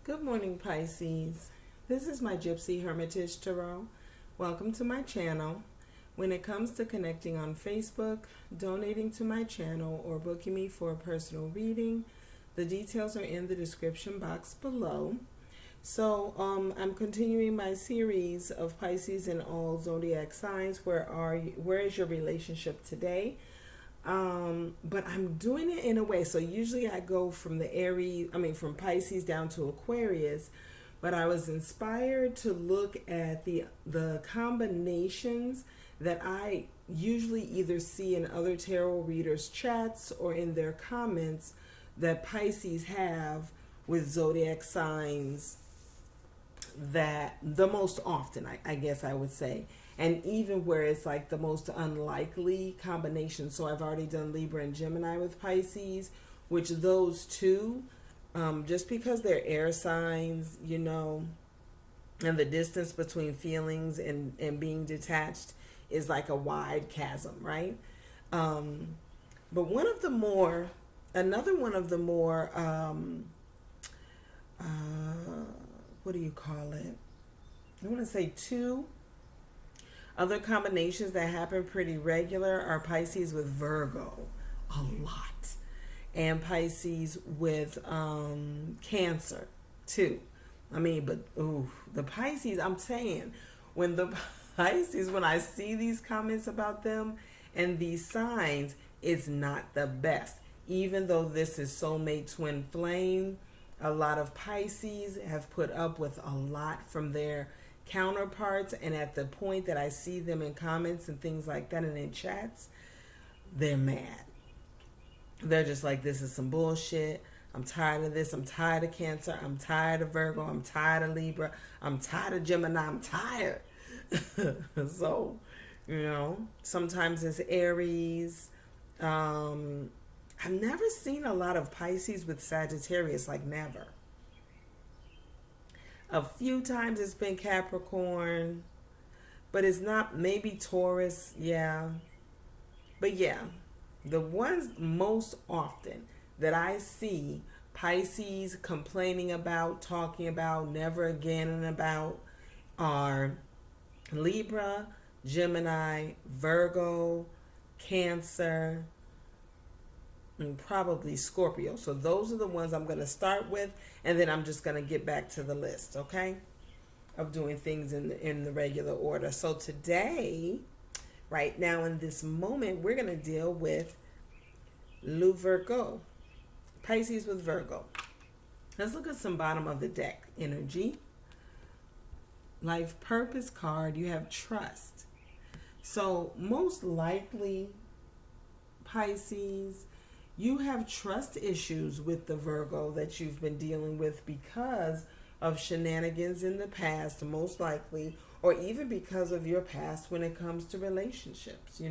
Good morning, Pisces. This is my Gypsy Hermitage Tarot. Welcome to my channel. When it comes to connecting on Facebook, donating to my channel, or booking me for a personal reading, the details are in the description box below. So I'm continuing my series of Pisces and all zodiac signs. Where is your relationship today? But I'm doing it in a way. So usually I go from from Pisces down to Aquarius, but I was inspired to look at the combinations that I usually either see in other tarot readers' chats or in their comments that Pisces have with zodiac signs that the most often, I guess I would say. And even where it's like the most unlikely combination. So I've already done Libra and Gemini with Pisces, which those two, just because they're air signs, and the distance between feelings and being detached is like a wide chasm, right? But another one of the more, what do you call it? I want to say two other combinations that happen pretty regular are Pisces with Virgo, a lot, and Pisces with Cancer, too. The Pisces, I'm saying, when I see these comments about them and these signs, it's not the best. Even though this is Soulmate Twinflame, a lot of Pisces have put up with a lot from their counterparts, and at the point that I see them in comments and things like that and in chats, they're mad. They're just like, this is some bullshit. I'm tired of this. I'm tired of Cancer. I'm tired of Virgo. I'm tired of Libra. I'm tired of Gemini. I'm tired. So, sometimes it's Aries. I've never seen a lot of Pisces with Sagittarius, like never. A few times it's been Capricorn, but it's not, maybe Taurus, yeah. But yeah, the ones most often that I see Pisces complaining about, talking about, never again and about are Libra, Gemini, Virgo, Cancer, and probably Scorpio. So those are the ones I'm going to start with, and then I'm just going to get back to the list, okay, of doing things in the regular order. So today, right now in this moment, we're going to deal with Virgo, Pisces with Virgo. Let's look at some bottom of the deck energy. Life purpose card, you have trust. So most likely, Pisces, you have trust issues with the Virgo that you've been dealing with because of shenanigans in the past, most likely, or even because of your past when it comes to relationships,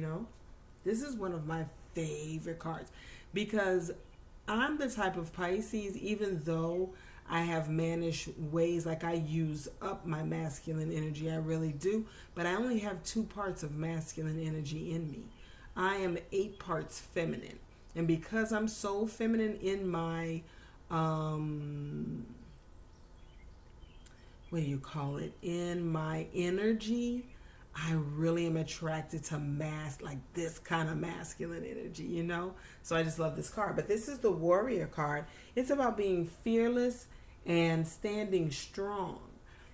This is one of my favorite cards because I'm the type of Pisces, even though I have managed ways, like I use up my masculine energy, I really do, but I only have 2 parts of masculine energy in me. I am 8 parts feminine. And because I'm so feminine in my, in my energy, I really am attracted to like this kind of masculine energy, So I just love this card. But this is the Warrior card. It's about being fearless and standing strong.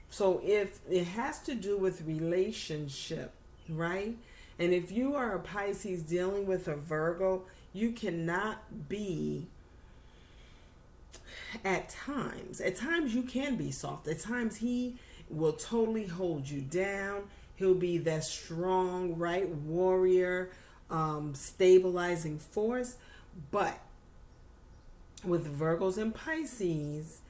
So if it has to do with relationship, right? And if you are a Pisces dealing with a Virgo, you cannot be, at times you can be soft. At times he will totally hold you down. He'll be that strong, right, warrior, stabilizing force. But with Virgos and Pisces,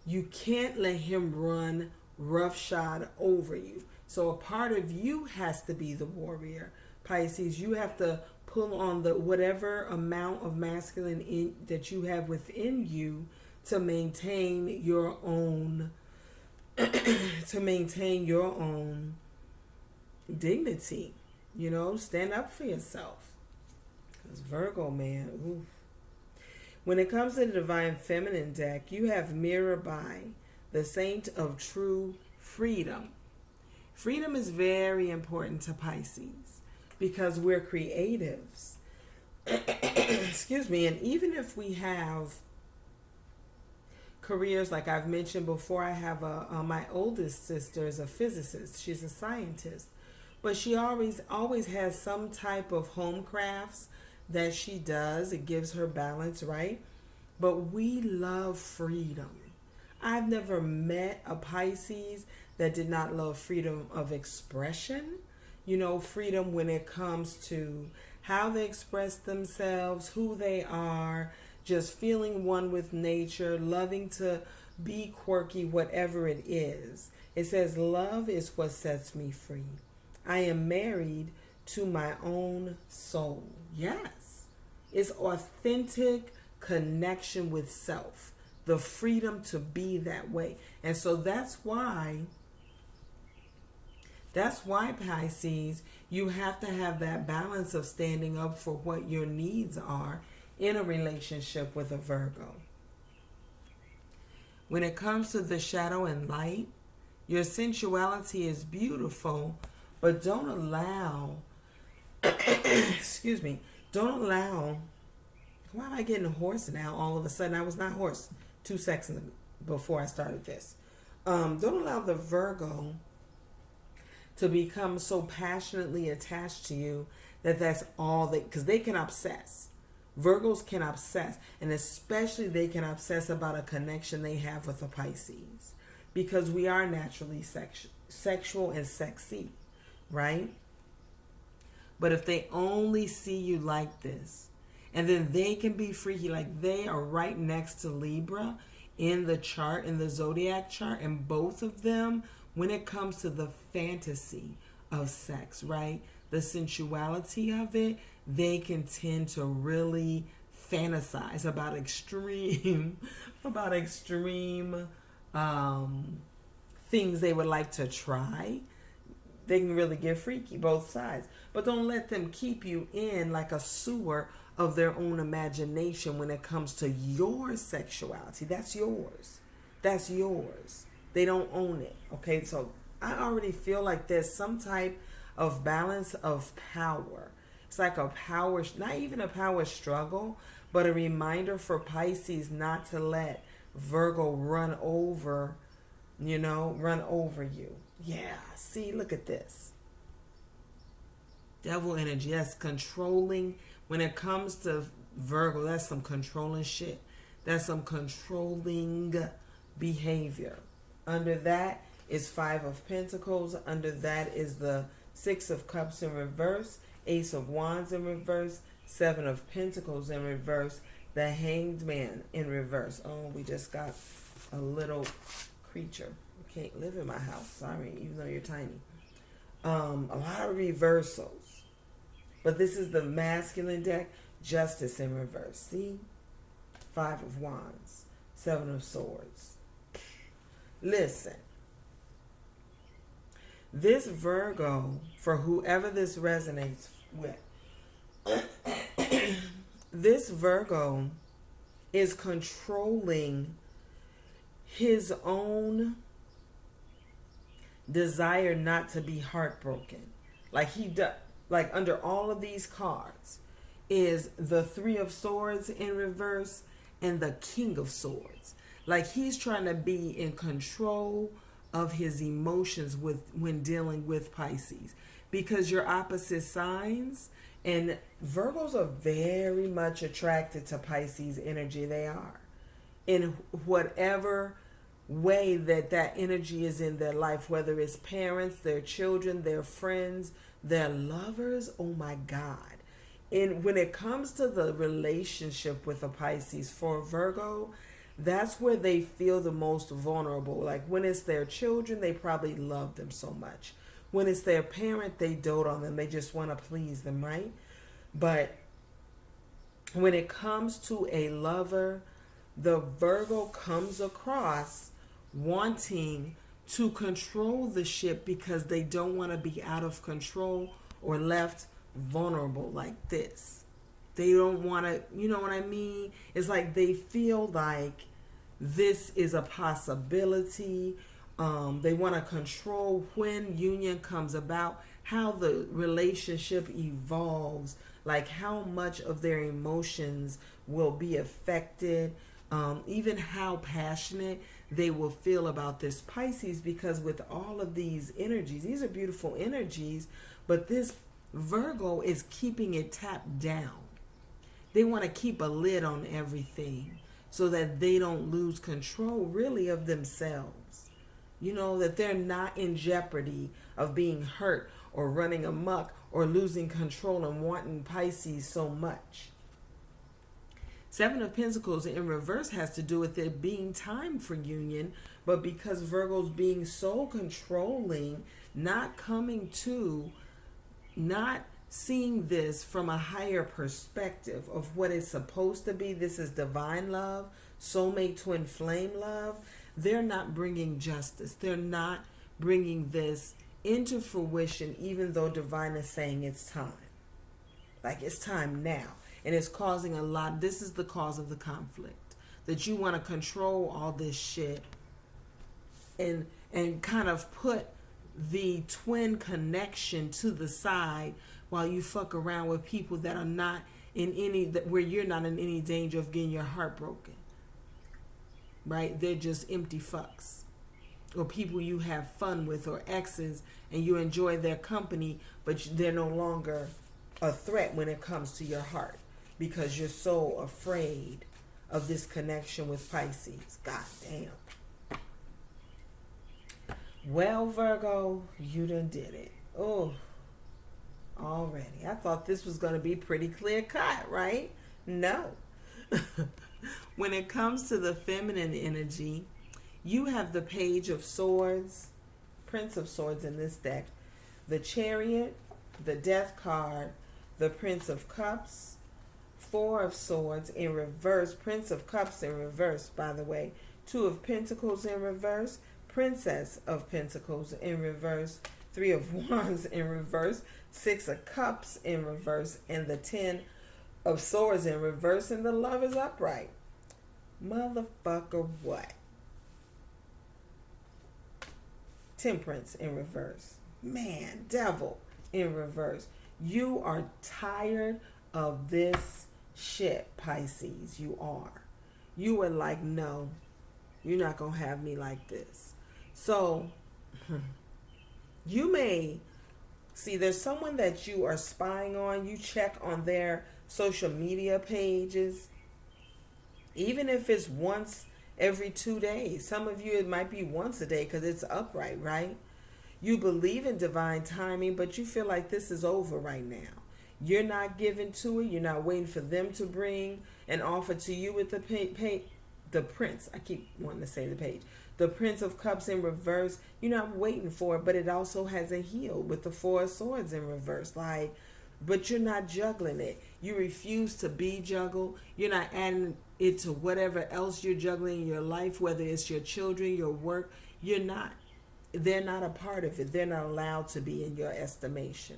you can't let him run roughshod over you. So a part of you has to be the warrior. Pisces, you have to pull on the whatever amount of masculine that you have within you to maintain your own dignity. Stand up for yourself. Because Virgo, man, oof. When it comes to the Divine Feminine deck, you have Mirabai. the saint of true freedom. Freedom is very important to Pisces because we're creatives. Excuse me. And even if we have careers, like I've mentioned before, I have my oldest sister is a physicist. She's a scientist. But she always has some type of home crafts that she does. It gives her balance, right? But we love freedom. I've never met a Pisces that did not love freedom of expression. You know, freedom when it comes to how they express themselves, who they are, just feeling one with nature, loving to be quirky, whatever it is. It says, love is what sets me free. I am married to my own soul. Yes. It's authentic connection with self, the freedom to be that way. And so that's why Pisces, you have to have that balance of standing up for what your needs are in a relationship with a Virgo. When it comes to the shadow and light, your sensuality is beautiful, but don't allow, excuse me, don't allow, why am I getting hoarse now all of a sudden? I was not hoarse 2 seconds before I started this. Don't allow the Virgo to become so passionately attached to you that's all they, because they can obsess. Virgos can obsess, and especially they can obsess about a connection they have with a Pisces, because we are naturally sexual and sexy, right? But if they only see you like this, and then they can be freaky, like they are right next to Libra in the chart, in the zodiac chart, and both of them, when it comes to the fantasy of sex, right? The sensuality of it, they can tend to really fantasize about extreme things they would like to try. They can really get freaky, both sides. But don't let them keep you in like a sewer of their own imagination when it comes to your sexuality. That's yours. That's yours. They don't own it. Okay, so I already feel like there's some type of balance of power. It's like a power, not even a power struggle, but a reminder for Pisces not to let Virgo run over you. Yeah, see, look at this. Devil energy, that's controlling. When it comes to Virgo, that's some controlling shit. That's some controlling behavior. Under that is 5 of Pentacles. Under that is the 6 of Cups in reverse, Ace of Wands in reverse, 7 of Pentacles in reverse, the Hanged Man in reverse. Oh, we just got a little creature. You can't live in my house. Sorry, even though you're tiny. A lot of reversals. But this is the masculine deck, Justice in reverse. See? 5 of Wands, 7 of Swords. Listen, this Virgo, for whoever this resonates with, this Virgo is controlling his own desire not to be heartbroken. Like he does, like under all of these cards is the 3 of Swords in reverse and the King of Swords. Like he's trying to be in control of his emotions when dealing with Pisces, because you're opposite signs, and Virgos are very much attracted to Pisces energy. They are, in whatever way that energy is in their life, whether it's parents, their children, their friends, their lovers. Oh my God. And when it comes to the relationship with a Pisces, for Virgo, that's where they feel the most vulnerable. Like when it's their children, they probably love them so much. When it's their parent, they dote on them. They just want to please them, right? But when it comes to a lover, the Virgo comes across wanting to control the ship because they don't want to be out of control or left vulnerable like this. They don't want to, you know what I mean? It's like they feel like this is a possibility. They want to control when union comes about, how the relationship evolves, like how much of their emotions will be affected, even how passionate they will feel about this Pisces, because with all of these energies, these are beautiful energies, but this Virgo is keeping it tapped down. They want to keep a lid on everything so that they don't lose control really of themselves. You know, that they're not in jeopardy of being hurt or running amok or losing control and wanting Pisces so much. Seven of Pentacles in reverse has to do with it being time for union, but because Virgo's being so controlling, not seeing this from a higher perspective of what it's supposed to be. This is divine love, soulmate, twin flame love. They're not bringing justice. They're not bringing this into fruition, even though divine is saying it's time. Like, it's time now. And it's causing a lot. This is the cause of the conflict. That you want to control all this shit and kind of put the twin connection to the side while you fuck around with people that are not in any, where you're not in any danger of getting your heart broken. Right? They're just empty fucks. Or people you have fun with, or exes, and you enjoy their company, but they're no longer a threat when it comes to your heart, because you're so afraid of this connection with Pisces. God damn. Well, Virgo, you done did it. Oh, already. I thought this was going to be pretty clear cut, right? No. When it comes to the feminine energy, you have the Page of Swords, Prince of Swords in this deck, the Chariot, the Death card, the Prince of Cups, Four of Swords in reverse, Prince of Cups in reverse, by the way, Two of Pentacles in reverse, Princess of Pentacles in reverse, Three of Wands in reverse, Six of Cups in reverse, and the Ten of Swords in reverse, and the Lovers upright. Motherfucker, what? Temperance in reverse. Man, Devil in reverse. You are tired of this shit, Pisces. You are. You are like, no, you're not going to have me like this. So, you may see there's someone that you are spying on. You check on their social media pages, even if it's once every 2 days. Some of you, it might be once a day because it's upright, right? You believe in divine timing, but you feel like this is over right now. You're not giving to it. You're not waiting for them to bring an offer to you with the the Prince. I keep wanting to say the page. The Prince of Cups in reverse. You're not waiting for it, but it also hasn't healed with the Four of Swords in reverse. Like, but you're not juggling it. You refuse to be juggled. You're not adding it to whatever else you're juggling in your life, whether it's your children, your work. You're not. They're not a part of it. They're not allowed to be in your estimation.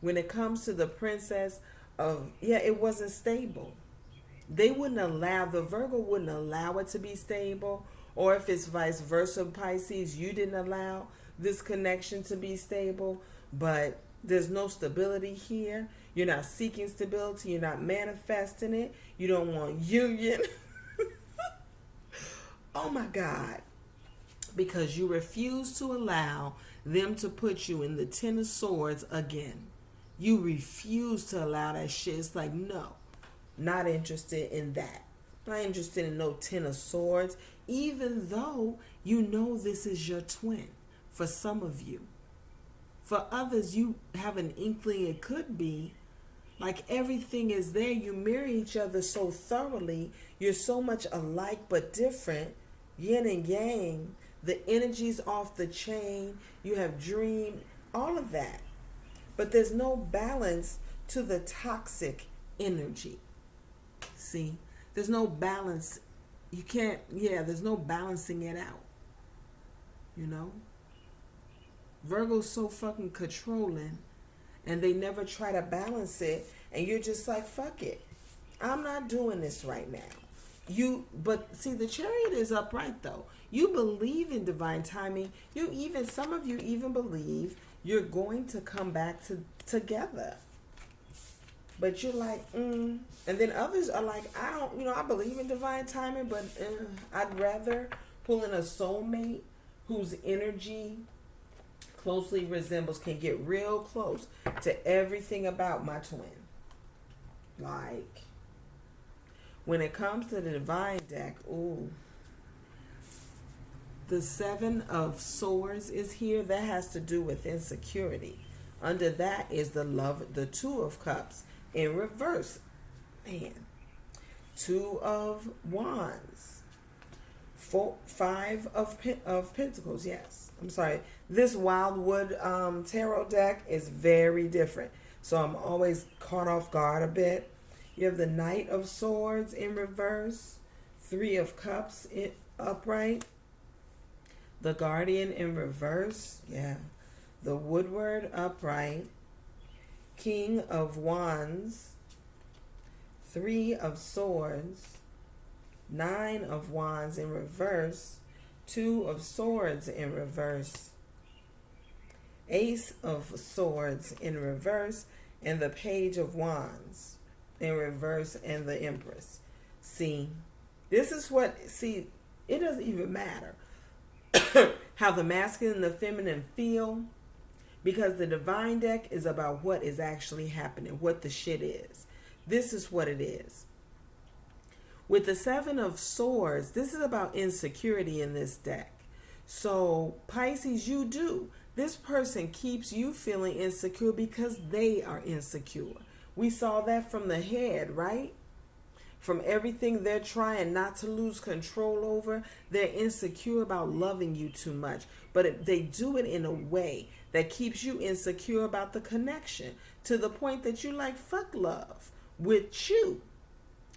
When it comes to the Princess of, it wasn't stable. They wouldn't allow, the Virgo wouldn't allow it to be stable. Or if it's vice versa, Pisces, you didn't allow this connection to be stable. But there's no stability here. You're not seeking stability. You're not manifesting it. You don't want union. Oh my God. Because you refuse to allow them to put you in the Ten of Swords again. You refuse to allow that shit. It's like, no, not interested in that. Not interested in no Ten of Swords, even though you know this is your twin for some of you. For others, you have an inkling it could be. Like, everything is there. You mirror each other so thoroughly. You're so much alike but different. Yin and yang. The energy's off the chain. You have dream. All of that. But there's no balance to the toxic energy. See? There's no balance. You can't, there's no balancing it out. You know? Virgo's so fucking controlling, and they never try to balance it, and you're just like, fuck it. I'm not doing this right now. But see, the Chariot is upright though. You believe in divine timing. Some of you even believe you're going to come back together. But you're like, and then others are like, I believe in divine timing, but I'd rather pull in a soulmate whose energy closely resembles, can get real close to everything about my twin. Like, when it comes to the divine deck, the Seven of Swords is here. That has to do with insecurity. Under that is the Two of Cups in reverse. Man. Two of Wands. Five of Pentacles. Yes. I'm sorry. This Wildwood tarot deck is very different. So I'm always caught off guard a bit. You have the Knight of Swords in reverse. Three of Cups upright. The Guardian in reverse. Yeah. The Woodward upright. King of Wands. Three of Swords. Nine of Wands in reverse. Two of Swords in reverse. Ace of Swords in reverse. And the Page of Wands in reverse, and the Empress. See, it doesn't even matter how the masculine and the feminine feel, because the divine deck is about what is actually happening, what the shit is. This is what it is. With the Seven of Swords, this is about insecurity in this deck. So Pisces, this person keeps you feeling insecure because they are insecure. We saw that from the head, right? From everything they're trying not to lose control over, they're insecure about loving you too much. But they do it in a way that keeps you insecure about the connection, to the point that you like, fuck love with you.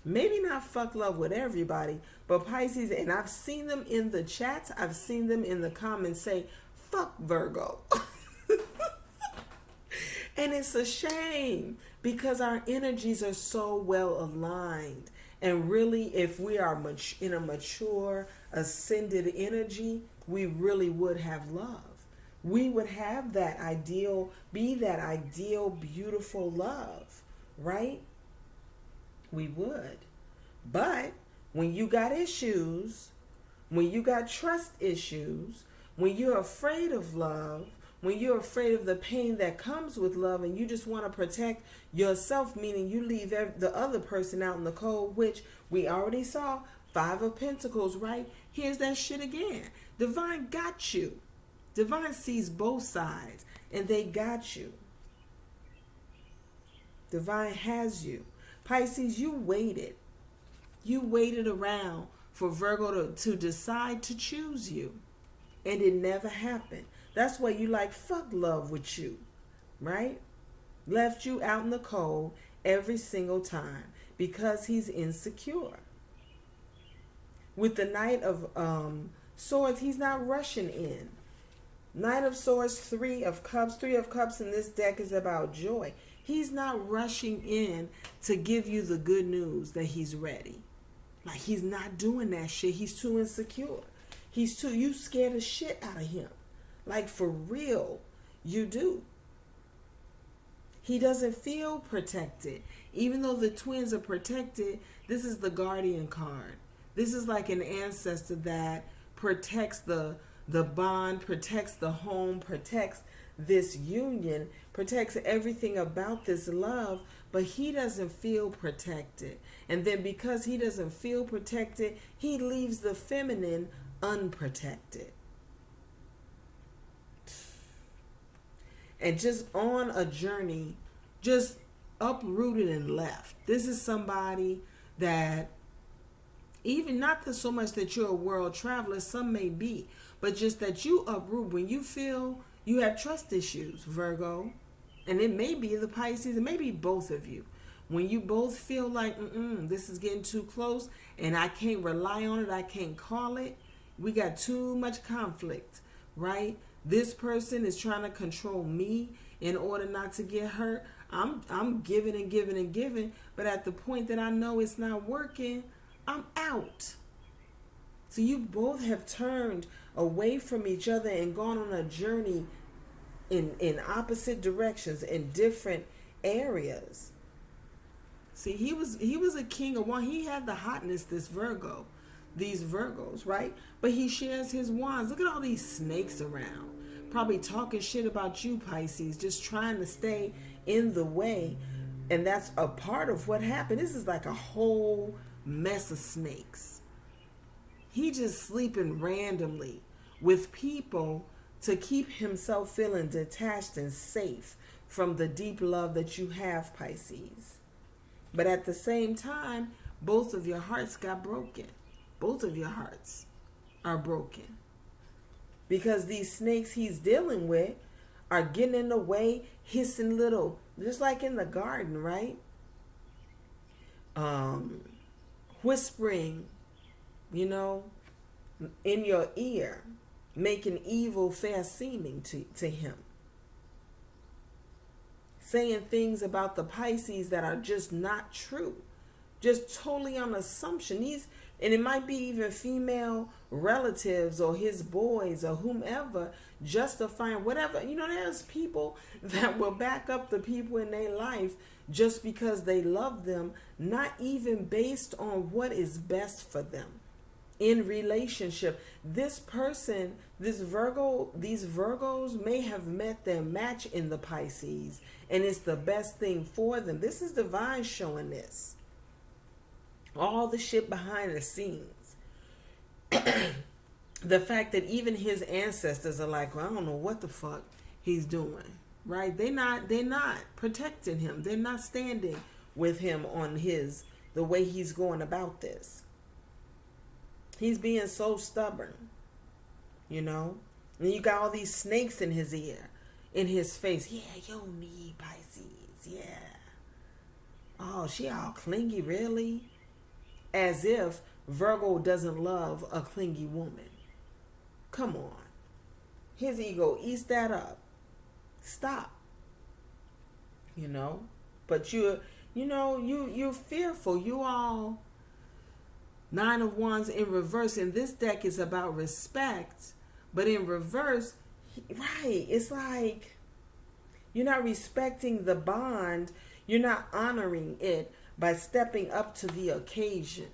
Maybe not fuck love with everybody, but Pisces, and I've seen them in the chats, I've seen them in the comments say, fuck Virgo. And it's a shame, because our energies are so well aligned. And really, if we are in a mature, ascended energy, we really would have love. We would have that ideal, beautiful love, right? We would. But when you got issues, when you got trust issues, when you're afraid of love, when you're afraid of the pain that comes with love, and you just want to protect yourself, meaning you leave the other person out in the cold, which we already saw, Five of Pentacles, right? Here's that shit again. Divine got you. Divine sees both sides, and they got you. Divine has you. Pisces, you waited. You waited around for Virgo to decide to choose you, and it never happened. That's why you like, fuck love with you, right? Left you out in the cold every single time because he's insecure. With the Knight of Swords, he's not rushing in. Knight of Swords, Three of Cups. Three of Cups in this deck is about joy. He's not rushing in to give you the good news that he's ready. Like, he's not doing that shit. He's too insecure. You scared the shit out of him. Like, for real, you do. He doesn't feel protected. Even though the twins are protected, this is the Guardian card. This is like an ancestor that protects the bond, protects the home, protects this union, protects everything about this love, but he doesn't feel protected. And then because he doesn't feel protected, he leaves the feminine unprotected. And just on a journey, just uprooted and left. This is somebody that, even not that so much that you're a world traveler, some may be, but just that you uproot when you feel you have trust issues, Virgo. And it may be the Pisces, it may be both of you. When you both feel like, this is getting too close and I can't rely on it, I can't call it. We got too much conflict, right? This person is trying to control me in order not to get hurt. I'm giving and giving and giving, but at the point that I know it's not working, I'm out. So you both have turned away from each other and gone on a journey in opposite directions in different areas. See, he was a king of one. He had the hotness, this Virgo, these Virgos, right? But he shares his wands. Look at all these snakes around. Probably talking shit about you, Pisces, just trying to stay in the way. And that's a part of what happened. This is like a whole mess of snakes. He just sleeping randomly with people to keep himself feeling detached and safe from the deep love that you have, Pisces. But at the same time, both of your hearts got broken. Both of your hearts are broken. Because these snakes he's dealing with are getting in the way, hissing little, just like in the garden, right? Whispering, in your ear, making evil fair seeming to him. Saying things about the Pisces that are just not true. Just totally on assumption. And it might be even female relatives or his boys or whomever justifying whatever. There's people that will back up the people in their life just because they love them, not even based on what is best for them in relationship. This person, these Virgos may have met their match in the Pisces, and it's the best thing for them. This is divine showing this. All the shit behind the scenes. The fact that even his ancestors are like, well, I don't know what the fuck he's doing, right? They're not protecting him. They're not standing with him on the way he's going about this. He's being so stubborn, And you got all these snakes in his ear, in his face. Yeah, you don't need Pisces. Yeah. Oh, she all clingy, really? As if Virgo doesn't love a clingy woman. Come on. His ego eats that up. Stop. But you're fearful. You all Nine of Wands in reverse. And this deck is about respect. But in reverse, right, it's like you're not respecting the bond. You're not honoring it by stepping up to the occasion.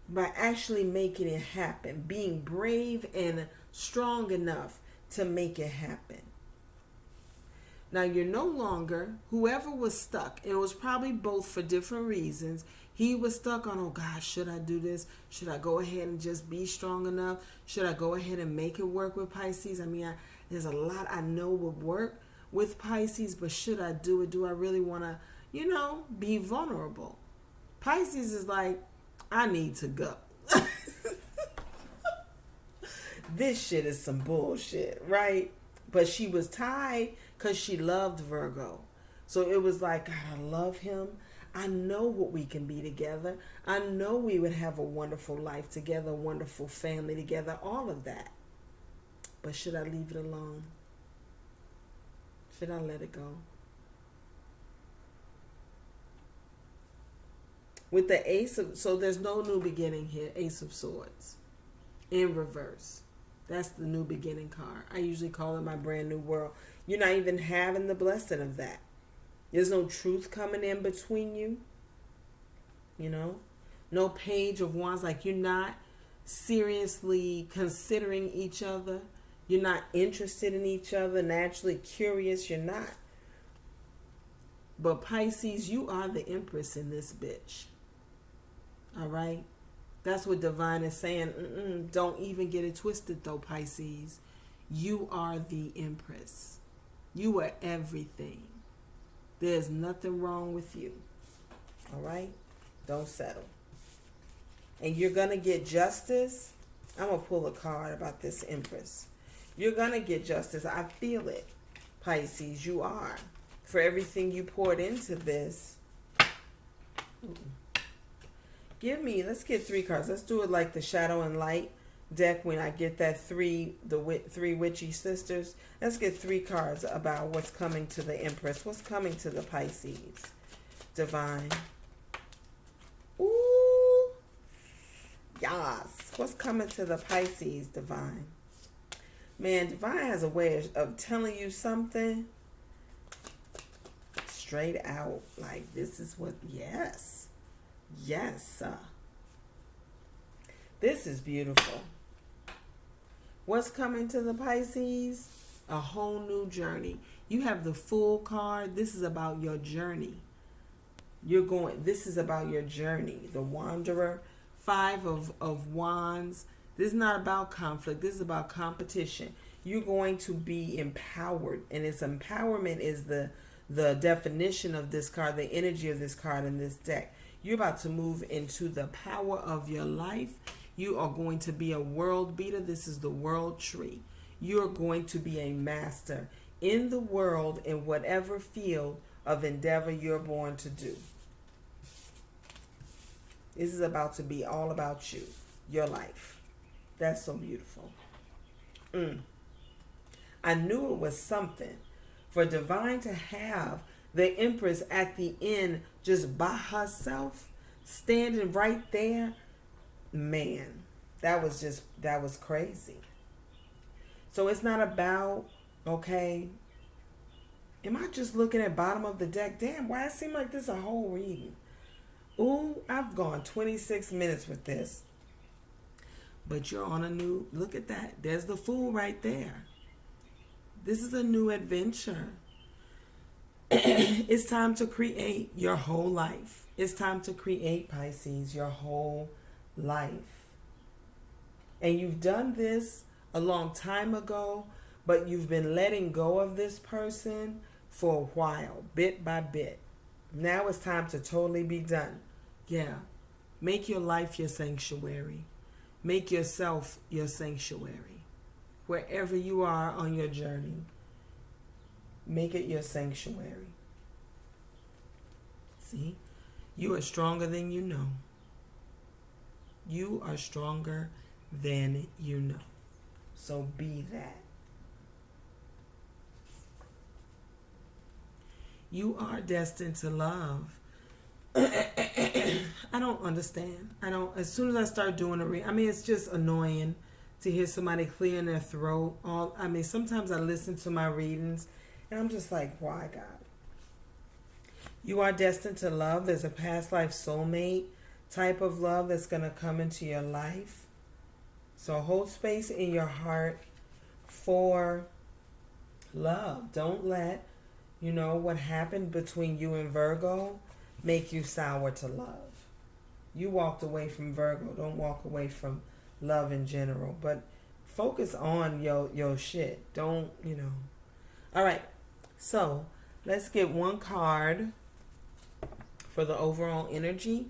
By actually making it happen. Being brave and strong enough to make it happen. Now you're no longer, whoever was stuck, and it was probably both for different reasons. He was stuck on, oh God, should I do this? Should I go ahead and just be strong enough? Should I go ahead and make it work with Pisces? There's a lot I know would work with Pisces, but should I do it? Do I really want to, be vulnerable? Pisces is like, I need to go. This shit is some bullshit, right? But she was tied because she loved Virgo. So it was like, God, I love him. I know what we can be together. I know we would have a wonderful life together, a wonderful family together, all of that. But should I leave it alone? Should I let it go? With the Ace of, so there's no new beginning here, Ace of Swords in reverse. That's the new beginning card. I usually call it my brand new world. You're not even having the blessing of that. There's no truth coming in between you. No Page of Wands. Like you're not seriously considering each other. You're not interested in each other. Naturally curious. You're not. But Pisces, you are the Empress in this bitch. All right? That's what Divine is saying. Don't even get it twisted though, Pisces. You are the Empress. You are everything. There's nothing wrong with you. All right? Don't settle. And you're going to get justice. I'm going to pull a card about this Empress. You're going to get justice. I feel it, Pisces. You are. For everything you poured into this. Let's get 3 cards. Let's do it like the Shadow and Light deck when I get that three witchy sisters. Let's get 3 cards about what's coming to the Empress. What's coming to the Pisces? Divine. Pisces. What's coming to the Pisces, Divine? Man, Divine has a way of telling you something straight out. Like, this is what, yes. Yes. This is beautiful. What's coming to the Pisces? A whole new journey. You have the Fool card. This is about your journey. This is about your journey. The Wanderer, 5 of Wands. This is not about conflict. This is about competition. You're going to be empowered. And its empowerment is the definition of this card, the energy of this card in this deck. You're about to move into the power of your life. You are going to be a world beater. This is the world tree. You're going to be a master in the world in whatever field of endeavor you're born to do. This is about to be all about you, your life. That's so beautiful. I knew it was something for Divine to have the Empress at the end just by herself, standing right there. Man, that was crazy. So it's not about, okay, am I just looking at bottom of the deck? Damn, why it seem like this a whole reading? Ooh, I've gone 26 minutes with this. But you're on a new, look at that. There's the Fool right there. This is a new adventure. It's time to create your whole life. It's time to create, Pisces, your whole life. And you've done this a long time ago, but you've been letting go of this person for a while, bit by bit. Now it's time to totally be done. Yeah. Make your life your sanctuary. Make yourself your sanctuary. Wherever you are on your journey, make it your sanctuary. See? You are stronger than you know. You are stronger than you know. So be that. You are destined to love. I don't understand. As soon as I start doing it's just annoying to hear somebody clearing their throat. Sometimes I listen to my readings and I'm just like, why, God? You are destined to love. There's a past life soulmate type of love that's going to come into your life. So hold space in your heart for love. Don't let, what happened between you and Virgo make you sour to love. You walked away from Virgo. Don't walk away from love in general. But focus on your shit. Don't, All right. So let's get one card for the overall energy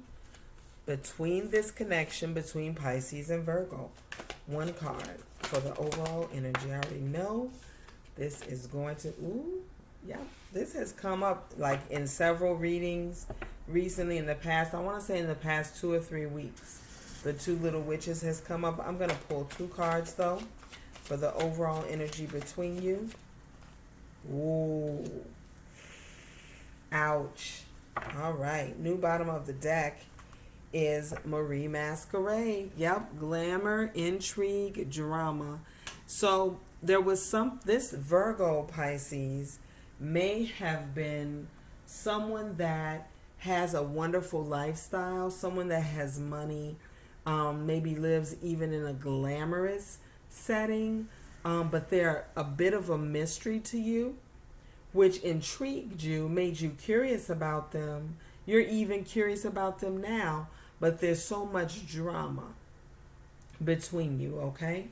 between this connection between Pisces and Virgo. One card for the overall energy. I already know this is going to, this has come up like in several readings recently in the past. I want to say in the past 2 or 3 weeks. The Two Little Witches has come up. I'm going to pull 2 cards though for the overall energy between you. Ooh. Ouch. All right. New bottom of the deck is Marie Masquerade. Yep. Glamour, intrigue, drama. So there was this Virgo Pisces may have been someone that has a wonderful lifestyle, someone that has money, maybe lives even in a glamorous setting, but they're a bit of a mystery to you, which intrigued you, made you curious about them. You're even curious about them now, but there's so much drama between you, okay?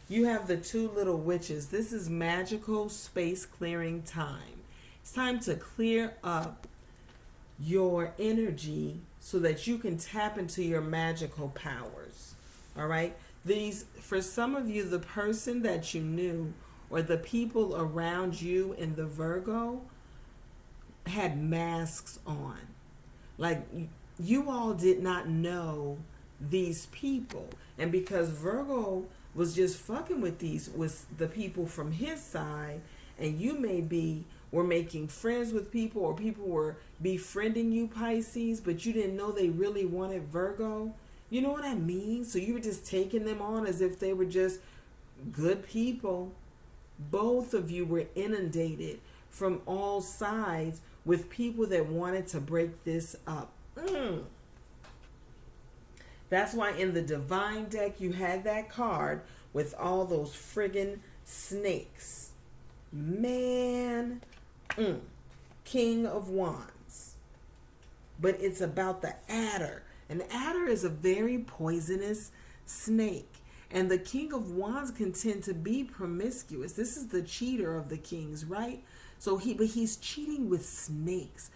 You have the Two Little Witches. This is magical space clearing time. It's time to clear up your energy so that you can tap into your magical powers. All right? For some of you, the person that you knew or the people around you in the Virgo had masks on. Like, you all did not know these people. And because Virgo was just fucking with the people from his side, and you were making friends with people, or people were befriending you, Pisces, but you didn't know they really wanted Virgo. You know what I mean? So you were just taking them on as if they were just good people. Both of you were inundated from all sides with people that wanted to break this up. That's why in the divine deck you had that card with all those friggin' snakes. Man. King of Wands. But it's about the adder. An adder is a very poisonous snake. And the King of Wands can tend to be promiscuous. This is the cheater of the kings, right? So he's cheating with snakes.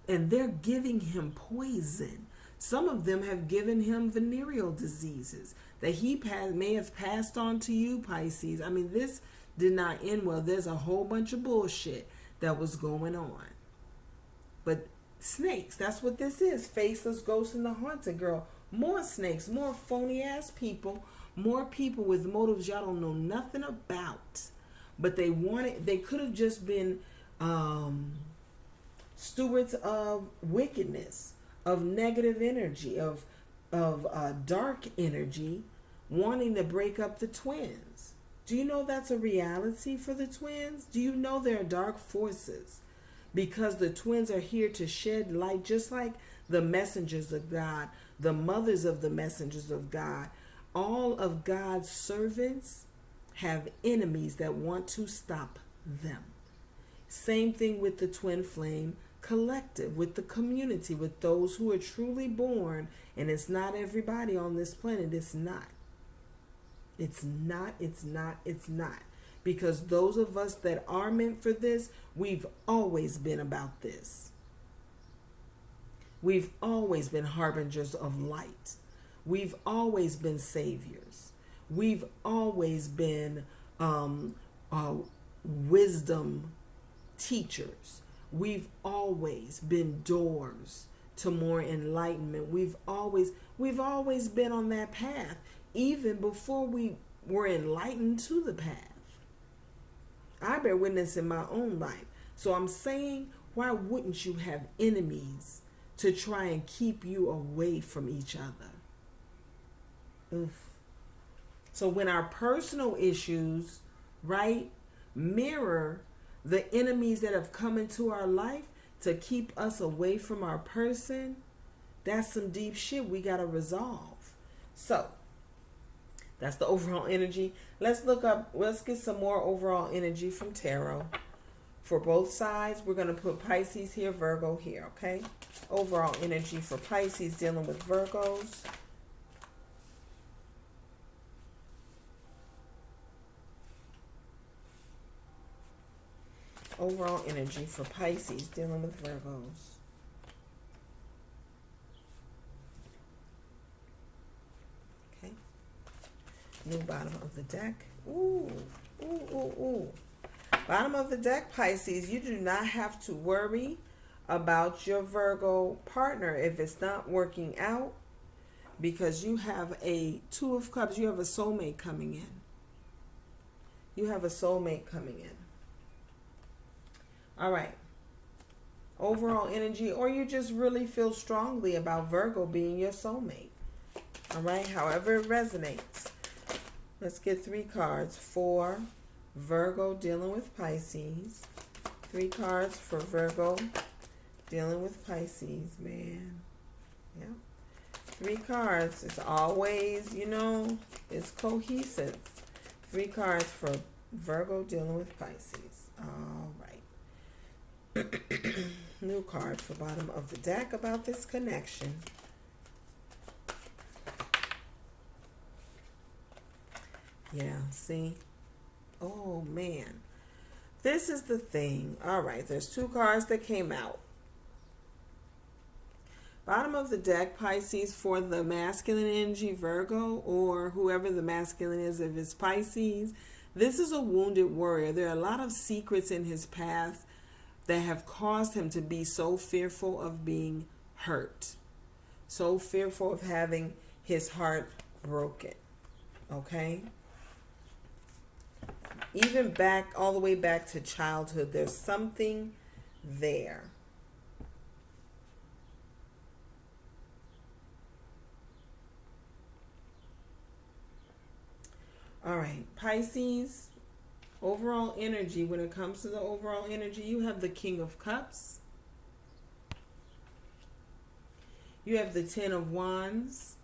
And they're giving him poison. Some of them have given him venereal diseases that he may have passed on to you, Pisces. I mean, this did not end well. There's a whole bunch of bullshit that was going on. But snakes, that's what this is. Faceless ghosts in the haunted girl. More snakes, more phony ass people, more people with motives y'all don't know nothing about. But they could have just been stewards of wickedness, of negative energy, of dark energy, wanting to break up the twins. Do you know that's a reality for the twins? Do you know there are dark forces? Because the twins are here to shed light, just like the messengers of God, the mothers of the messengers of God. All of God's servants have enemies that want to stop them. Same thing with the twin flame collective, with the community, with those who are truly born. And it's not everybody on this planet. It's not. It's not. Because those of us that are meant for this, we've always been about this. We've always been harbingers of light. We've always been saviors. We've always been wisdom teachers. We've always been doors to more enlightenment. We've always been on that path, even before we were enlightened to the path. I bear witness in my own life. So I'm saying, why wouldn't you have enemies to try and keep you away from each other? Oof. So when our personal issues, right, mirror the enemies that have come into our life to keep us away from our person, that's some deep shit we got to resolve. So that's the overall energy. Let's get some more overall energy from tarot. For both sides, we're going to put Pisces here, Virgo here, okay? Overall energy for Pisces dealing with Virgos. Overall energy for Pisces dealing with Virgos. Okay. New bottom of the deck. Ooh. Bottom of the deck, Pisces, you do not have to worry about your Virgo partner if it's not working out, because you have a Two of Cups. You have a soulmate coming in. All right. Overall energy, or you just really feel strongly about Virgo being your soulmate. All right. However it resonates. Let's get 3 cards for Virgo dealing with Pisces. 3 cards for Virgo dealing with Pisces, man. Yeah. 3 cards. It's always, it's cohesive. 3 cards for Virgo dealing with Pisces. All right. New card for bottom of the deck about this connection. Yeah, see? Oh, man. This is the thing. All right, there's 2 cards that came out. Bottom of the deck, Pisces, for the masculine energy, Virgo, or whoever the masculine is, if it's Pisces. This is a wounded warrior. There are a lot of secrets in his path that have caused him to be so fearful of being hurt, so fearful of having his heart broken. Okay? Even all the way back to childhood, there's something there. right, Pisces, overall energy. When it comes to the overall energy, you have the King of Cups. You have the Ten of Wands.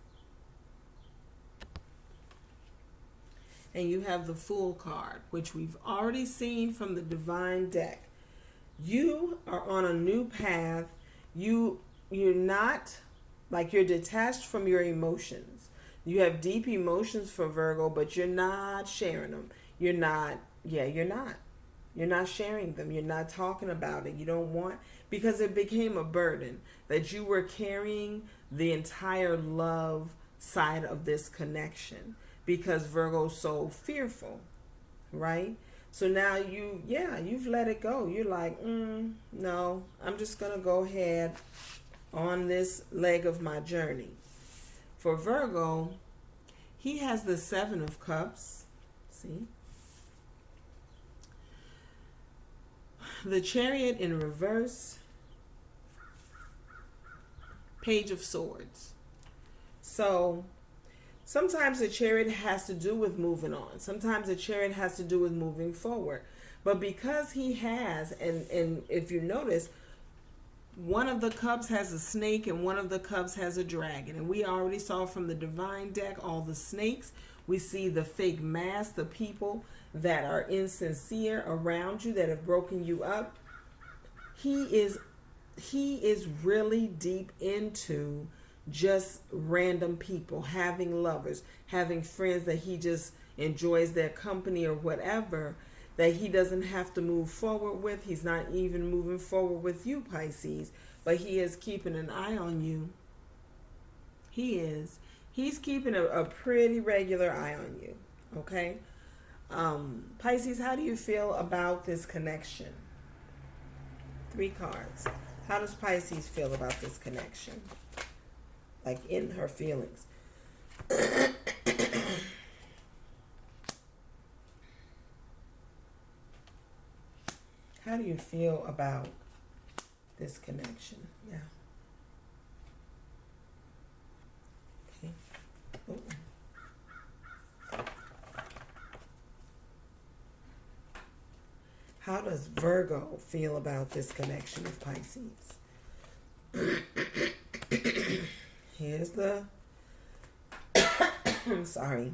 And you have the Fool card, which we've already seen from the Divine deck. You are on a new path. You're not, like, you're detached from your emotions. You have deep emotions for Virgo, but you're not sharing them. You're not sharing them. You're not talking about it. You don't want, because it became a burden that you were carrying the entire love side of this connection, because Virgo's so fearful, right? So now you've let it go. You're like, no, I'm just going to go ahead on this leg of my journey. For Virgo, he has the Seven of Cups. See? The Chariot in reverse. Page of Swords. So sometimes the Chariot has to do with moving on. Sometimes the Chariot has to do with moving forward. But because he has, and if you notice, one of the cups has a snake and one of the cups has a dragon. And we already saw from the Divine deck all the snakes. We see the fake mask, the people that are insincere around you, that have broken you up. He is really deep into just random people, having lovers, having friends that he just enjoys their company or whatever, that he doesn't have to move forward with. He's not even moving forward with you, Pisces, but he is keeping an eye on you. He's keeping a pretty regular eye on you, okay? Pisces, how do you feel about this connection? 3 cards. How does Pisces feel about this connection? Like, in her feelings. How do you feel about this connection? Yeah. Okay. Ooh. How does Virgo feel about this connection with Pisces? Here's the... I'm sorry.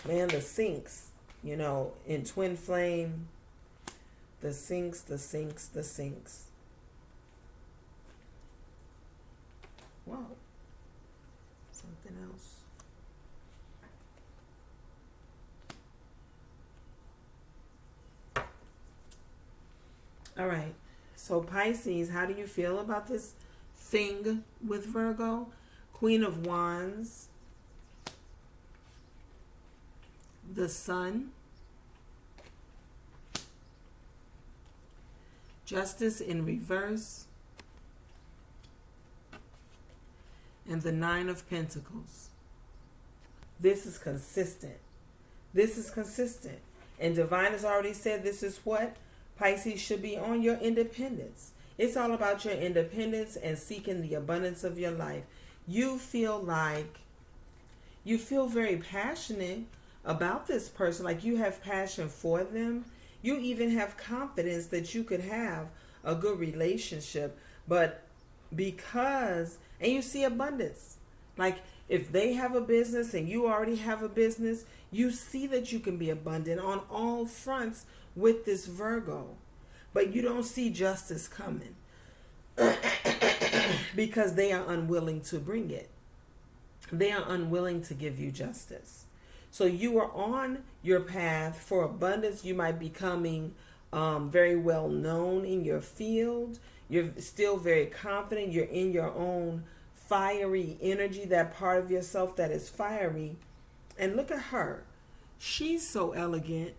Man, the sinks, in Twinflame, the sinks. Whoa. Something else. All right. So Pisces, how do you feel about this thing with Virgo? Queen of Wands. The Sun. Justice in reverse. And the Nine of Pentacles. This is consistent. And Divine has already said this is what Pisces should be on: your independence. It's all about your independence and seeking the abundance of your life. You feel very passionate about this person, like you have passion for them. You even have confidence that you could have a good relationship, but and you see abundance. Like, if they have a business and you already have a business, you see that you can be abundant on all fronts with this Virgo, but you don't see justice coming because they are unwilling to bring it. They are unwilling to give you justice. So you are on your path for abundance. You might be becoming very well known in your field. You're still very confident. You're in your own fiery energy, that part of yourself that is fiery. And look at her. She's so elegant.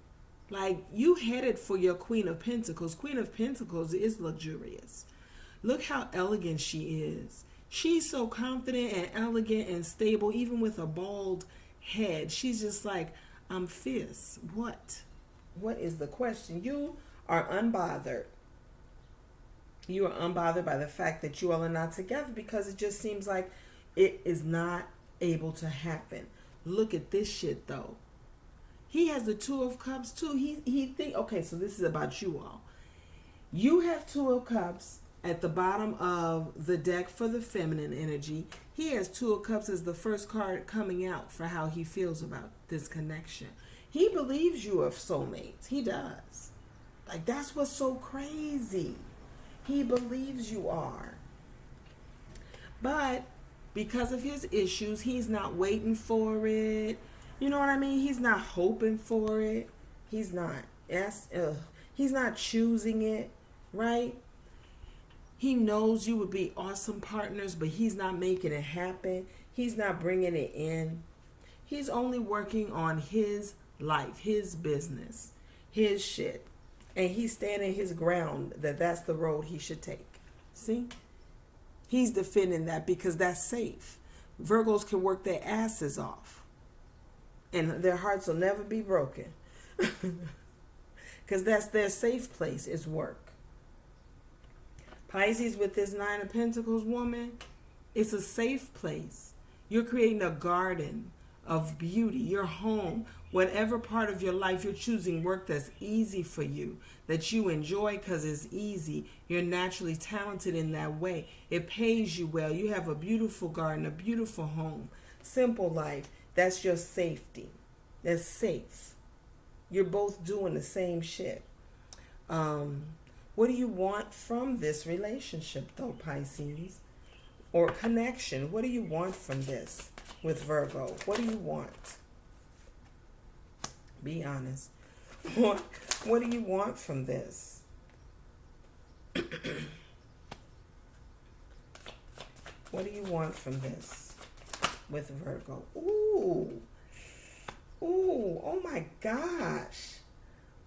Like, you headed for your Queen of Pentacles. Queen of Pentacles is luxurious. Look how elegant she is. She's so confident and elegant and stable, even with a bald head. She's just like, I'm fierce. What is the question? You are unbothered. You are unbothered by the fact that you all are not together because it just seems like it is not able to happen. Look at this shit though. He has the Two of Cups too. He think, okay, so this is about you all. You have Two of Cups at the bottom of the deck for the feminine energy. He has Two of Cups as the first card coming out for how he feels about this connection. He believes you are soulmates. He does. Like, that's what's so crazy. He believes you are. But because of his issues, he's not waiting for it. You know what I mean? He's not hoping for it. He's not. He's not choosing it, right? He knows you would be awesome partners, but he's not making it happen. He's not bringing it in. He's only working on his life, his business, his shit. And he's standing his ground that that's the road he should take. See? He's defending that because that's safe. Virgos can work their asses off. And their hearts will never be broken. Because that's their safe place, is work. Pisces with this Nine of Pentacles woman, it's a safe place. You're creating a garden of beauty, your home, whatever part of your life you're choosing work that's easy for you, that you enjoy because it's easy. You're naturally talented in that way. It pays you well. You have a beautiful garden, a beautiful home, simple life. That's your safety. That's safe. You're both doing the same shit. What do you want from this relationship, though, Pisces? Or connection? What do you want from this with Virgo? What do you want? Be honest. What do you want from this? What do you want from this with Virgo? Ooh. Ooh. Oh, my gosh.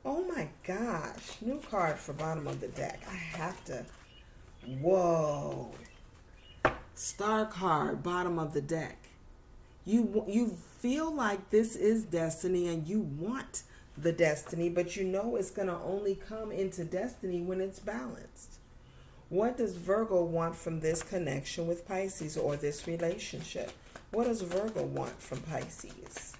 Oh my gosh. New card for bottom of the deck. I have to. Whoa. Star card, bottom of the deck. You feel like this is destiny and you want the destiny, but you know it's going to only come into destiny when it's balanced. What does Virgo want from this connection with Pisces or this relationship? What does Virgo want from Pisces?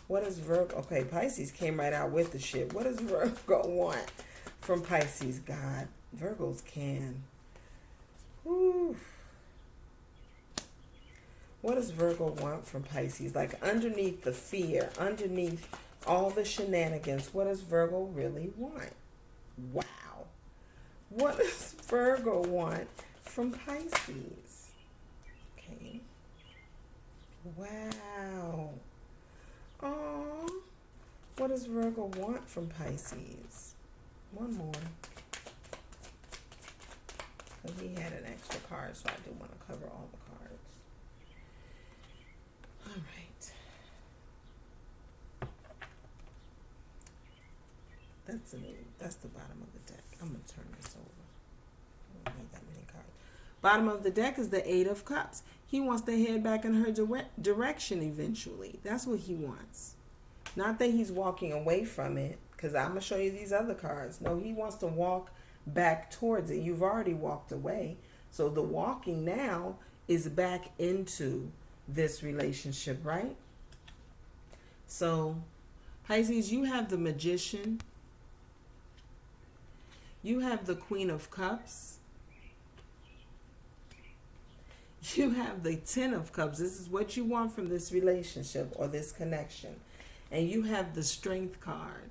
What does Virgo... Okay, Pisces came right out with the shit. What does Virgo want from Pisces, God? Virgos can. Whew. What does Virgo want from Pisces? Like, underneath the fear, underneath all the shenanigans, what does Virgo really want? Wow. What does Virgo want from Pisces? Okay. Wow. Oh, what does Virgo want from Pisces? One more. Because he had an extra card, so I do want to cover all the cards. All right. That's the bottom of the deck. I'm going to turn this over. I don't need that many cards. Bottom of the deck is the Eight of Cups. He wants to head back in her direction eventually. That's what he wants. Not that he's walking away from it, because I'm going to show you these other cards. No, he wants to walk back towards it. You've already walked away. So the walking now is back into this relationship, right? So, Pisces, you have the Magician. You have the Queen of Cups. You have the Ten of Cups. This is what you want from this relationship or this connection. And you have the Strength card.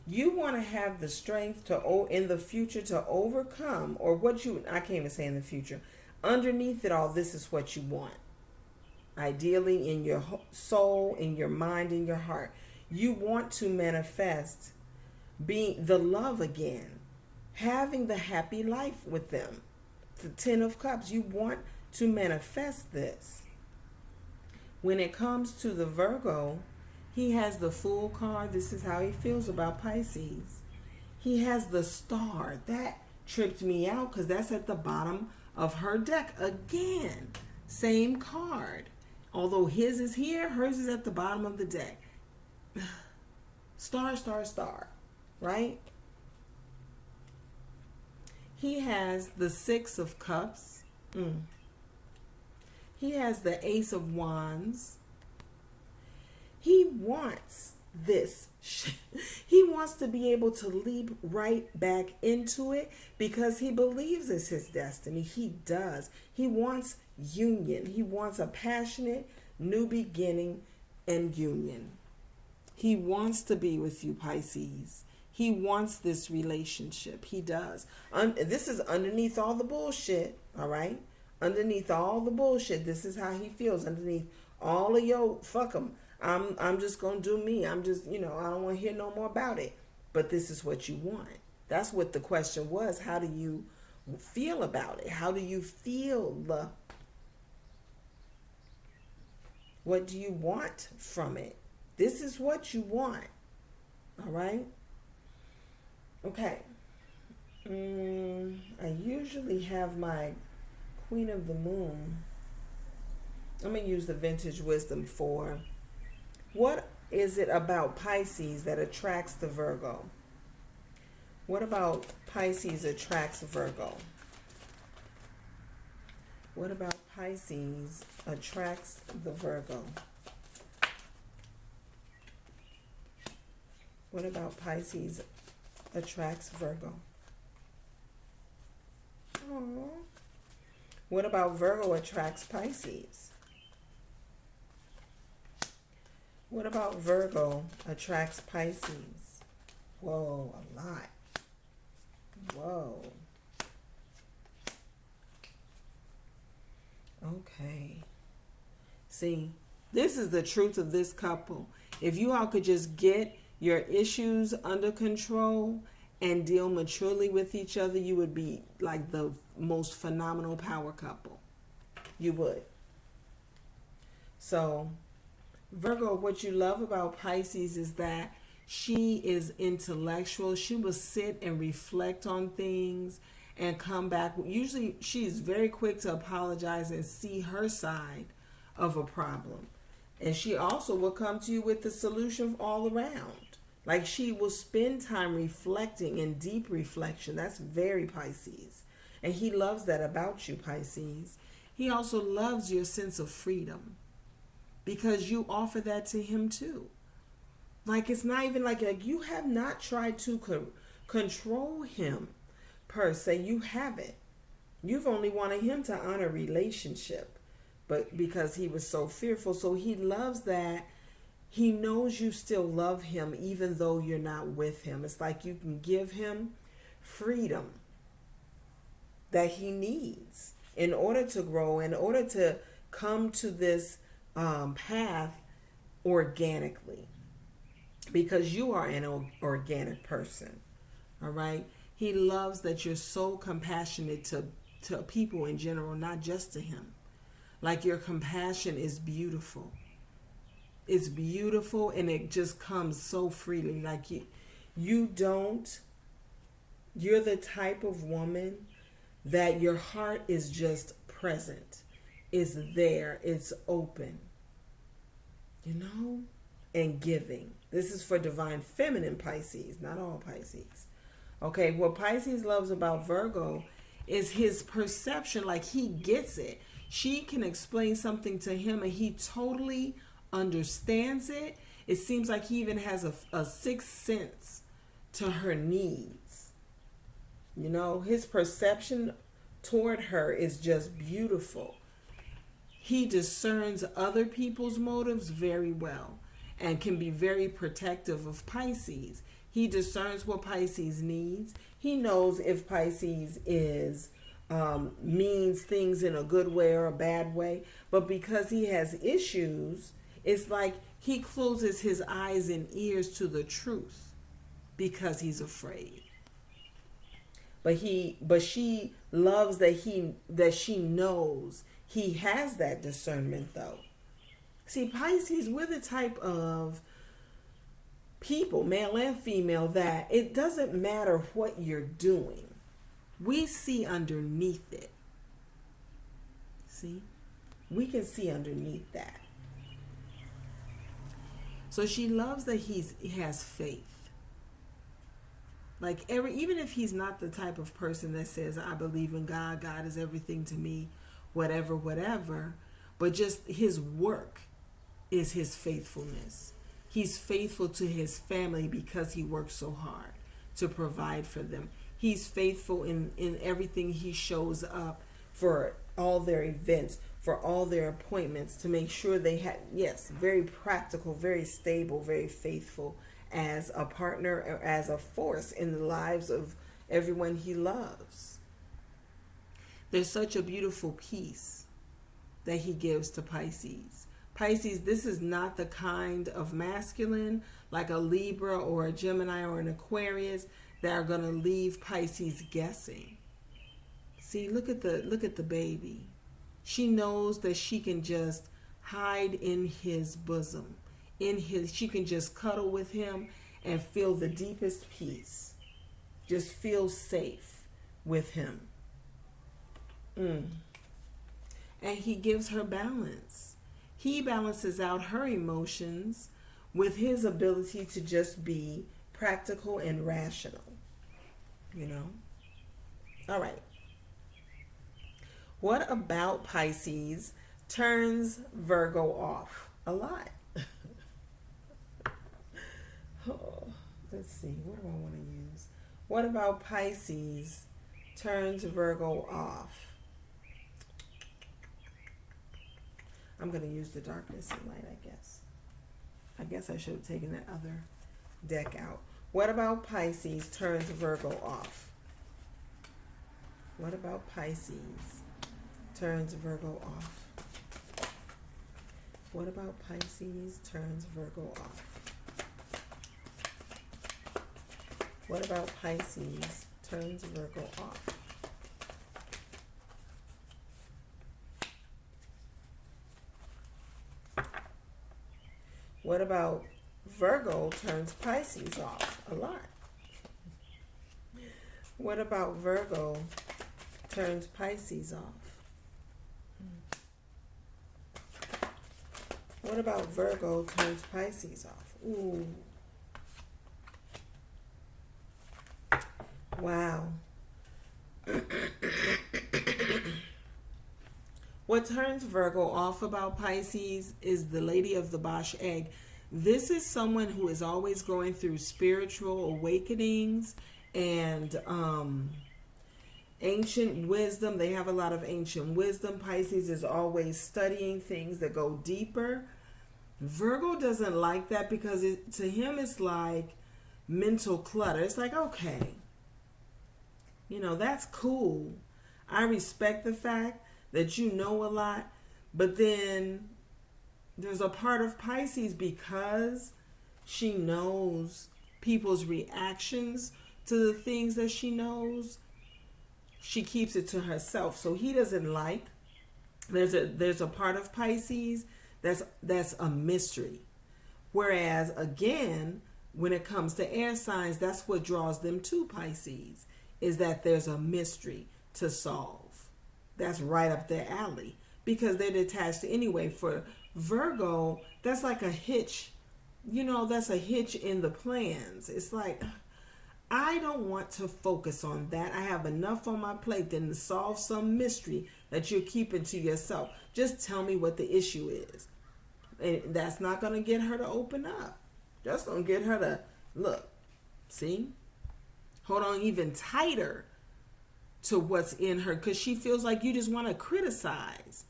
You want to have the strength to, in the future, to overcome, or what you, I can't even say in the future. Underneath it all, this is what you want. Ideally, in your soul, in your mind, in your heart. You want to manifest being the love again. Having the happy life with them. The Ten of Cups, you want to manifest this. When it comes to the Virgo, he has the Fool card. This is how he feels about Pisces. He has the Star. That tripped me out because that's at the bottom of her deck. Again, same card. Although his is here, hers is at the bottom of the deck. Star, star, star. Right? He has the Six of Cups. He has the Ace of Wands. He wants this. He wants to be able to leap right back into it because he believes it's his destiny. He does. He wants union. He wants a passionate new beginning and union. He wants to be with you, Pisces. He wants this relationship. He does. This is underneath all the bullshit, all right? Underneath all the bullshit, this is how he feels. Underneath all of your, fuck him. I'm just going to do me. I'm just, I don't want to hear no more about it. But this is what you want. That's what the question was. How do you feel about it? How do you feel? What do you want from it? This is what you want. All right? Okay. I usually have my Queen of the Moon. I'm going to use the Vintage Wisdom for what is it about Pisces that attracts the Virgo? What about Pisces attracts Virgo? What about Pisces attracts the Virgo? What about Pisces attracts Virgo? Aww. What about Virgo attracts Pisces? What about Virgo attracts Pisces? Whoa, a lot. Whoa. Okay. See, this is the truth of this couple. If you all could just get your issues under control and deal maturely with each other, you would be like the most phenomenal power couple. You would. So, Virgo, what you love about Pisces is that she is intellectual. She will sit and reflect on things and come back. Usually she is very quick to apologize and see her side of a problem. And she also will come to you with the solution all around. Like she will spend time reflecting in deep reflection. That's very Pisces. And he loves that about you, Pisces. He also loves your sense of freedom because you offer that to him too. Like it's not even like you have not tried to control him per se. You haven't. You've only wanted him to honor relationship, but because he was so fearful. So he loves that. He knows you still love him even though you're not with him. It's like you can give him freedom that he needs in order to grow, in order to come to this path organically. Because you are an organic person, all right? He loves that you're so compassionate to people in general, not just to him. Like your compassion is beautiful. It's beautiful and it just comes so freely. Like you're the type of woman that your heart is just present. It's there. It's open. And giving. This is for divine feminine Pisces, not all Pisces. Okay, what Pisces loves about Virgo is his perception, like he gets it. She can explain something to him and he totally understands it. It seems like he even has a sixth sense to her needs. His perception toward her is just beautiful. He discerns other people's motives very well and can be very protective of Pisces. He discerns what Pisces needs. He knows if Pisces means things in a good way or a bad way. But because he has issues, it's like he closes his eyes and ears to the truth because he's afraid. But she loves that she knows he has that discernment though. See, Pisces, we're the type of people, male and female, that it doesn't matter what you're doing. We see underneath it. See? We can see underneath that. So she loves that he has faith. Like even if he's not the type of person that says, I believe in God, God is everything to me, whatever, whatever, but just his work is his faithfulness. He's faithful to his family because he works so hard to provide for them. He's faithful in everything he shows up for all their events, for all their appointments, to make sure they have, yes, very practical, very stable, very faithful as a partner or as a force in the lives of everyone he loves. There's such a beautiful peace that he gives to Pisces. Pisces, this is not the kind of masculine like a Libra or a Gemini or an Aquarius that are going to leave Pisces guessing. See, look at the baby. She knows that she can just hide in his bosom. She can just cuddle with him and feel the deepest peace. Just feel safe with him. And he gives her balance. He balances out her emotions with his ability to just be practical and rational. All right. What about Pisces turns Virgo off a lot? Let's see. What do I want to use? What about Pisces turns Virgo off? I'm going to use the darkness and light, I guess. I guess I should have taken that other deck out. What about Pisces turns Virgo off? What about Pisces turns Virgo off? What about Pisces turns Virgo off? What about Pisces turns Virgo off? What about Virgo turns Pisces off a lot? What about Virgo turns Pisces off? What about Virgo turns Pisces off? Ooh. Wow. What turns Virgo off about Pisces is the Lady of the Bosch egg. This is someone who is always going through spiritual awakenings and ancient wisdom. They have a lot of ancient wisdom. Pisces is always studying things that go deeper. Virgo doesn't like that because to him it's like mental clutter. It's like, okay, that's cool. I respect the fact that you know a lot, but then there's a part of Pisces, because she knows people's reactions to the things that she knows, she keeps it to herself. So he doesn't like, there's a part of Pisces that's a mystery. Whereas again, when it comes to air signs, that's what draws them to Pisces, is that there's a mystery to solve. That's right up their alley because they're detached anyway. For Virgo, that's like a hitch. That's a hitch in the plans. It's like, I don't want to focus on that. I have enough on my plate than to solve some mystery that you're keeping to yourself. Just tell me what the issue is. And that's not going to get her to open up. That's going to get her to, look, see? Hold on even tighter to what's in her, because she feels like you just want to criticize.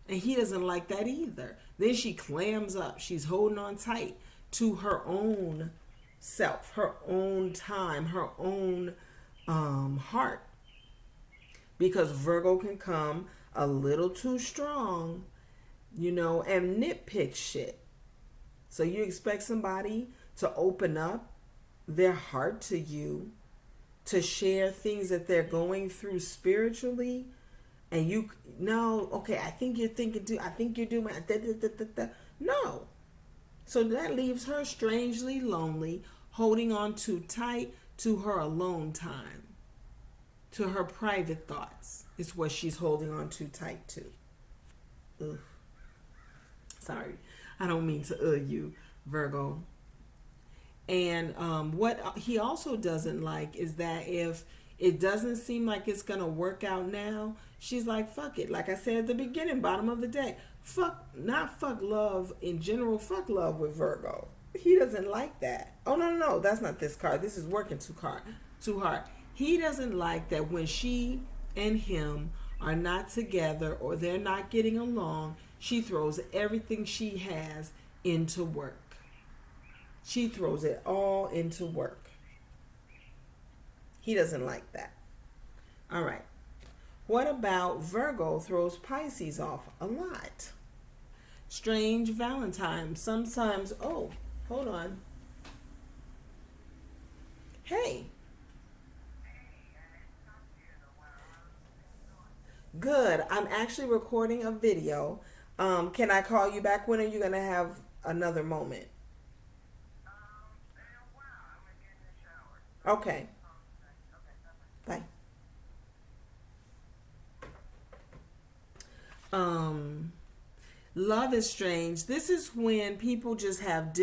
And he doesn't like that either. Then she clams up. She's holding on tight to her own self, her own time, her own heart. Because Virgo can come a little too strong, and nitpick shit. So you expect somebody to open up their heart to you, to share things that they're going through spiritually, and I think you're thinking too, I think you're doing no. So that leaves her strangely lonely, holding on too tight to her alone time, to her private thoughts is what she's holding on too tight to. Ugh. Sorry, I don't mean to you, Virgo. And what he also doesn't like is that if it doesn't seem like it's going to work out now, she's like, fuck it. Like I said at the beginning, bottom of the day, not fuck love in general, fuck love with Virgo. He doesn't like that. Oh, no, that's not this card. This is working too hard. He doesn't like that when she and him are not together or they're not getting along, she throws everything she has into work. She throws it all into work. He doesn't like that. All right. What about Virgo throws Pisces off a lot? Strange Valentine. Sometimes, oh, hold on. Hey. Good. I'm actually recording a video. Can I call you back? When are you going to have another moment? Okay. Bye. Love is strange. This is when people just have